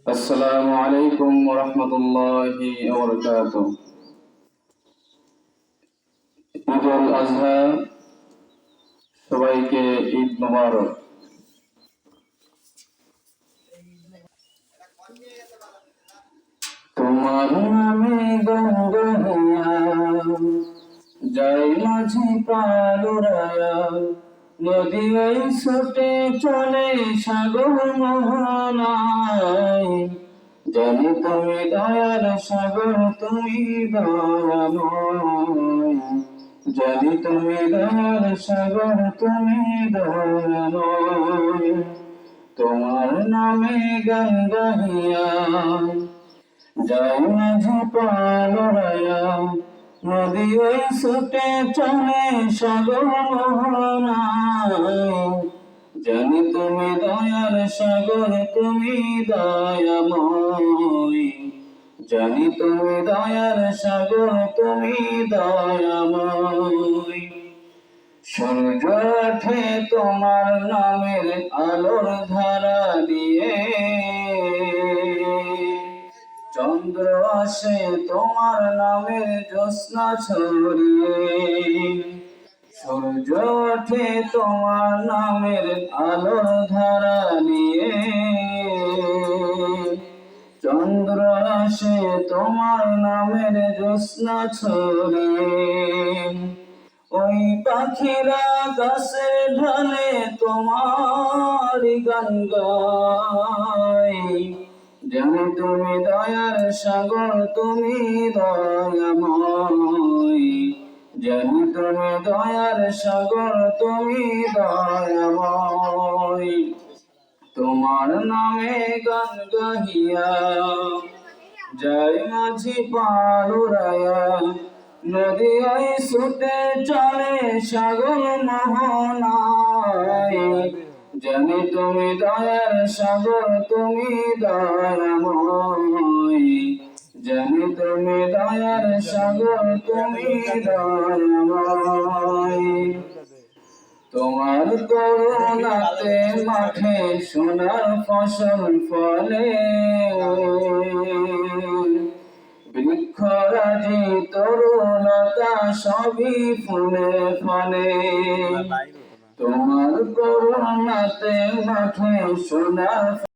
আসসালামু আলাইকুম ওয়া রাহমাতুল্লাহি ওয়া বারাকাতুহু। ঈদুল আজহা, সবাইকে ঈদ মোবারক। তোমার নামে গঙ্গা যাই মাঝি পালুরায়া, নদী ওই ছুটে চলে সাগর মোহনায়। জানি তুমি দয়ার সাগর, তুমি দয়াময়। জানি তুমি দয়ার সাগর, তুমি দয়াময়। তোমার নামে গান গাহিয়া যাই মাঝি পালুরায়া, নদী ওই ছুটে চলে সাগর মোহনায়। জানি তুমি দয়ার সাগর, তুমি দয়াময়। জানি তুমি দয়ার সাগর, তুমি দয়াময়। সূর্য ওঠে তোমার নামের আলোর ধারা দিয়ে, চন্দ্র আসে তোমার নামের জ্যোৎস্না ছড়িয়ে। সূর্য ওঠে তোমার নামের আলোর ধারা নিয়ে, চন্দ্র আসে তোমার নামের জ্যোৎস্না ছড়িয়ে। ওই পাখিরা গাছের ঢালে তোমার গান গায়। জানি তুমি দয়ার সাগর, তুমি দয়াময়। জানি তুমি দয়ার সাগর, তুমি দয়াময়। তোমার নামে গান গাহিয়া যাই মাঝি পালুরায়া, নদী ওই ছুটে চলে সাগর মোহনায়। জানি তুমি দয়ার সাগর, তুমি দয়াময়। জানি তুমি দয়ার সাগর, তুমি দয়াময়। তোমার করুণাতে মাঠে সোনার ফসল ফলে, বৃক্ষরাজি তরুলতা সবই ফুলে ফলে। তোমার করুণাতে মাঠে সোনার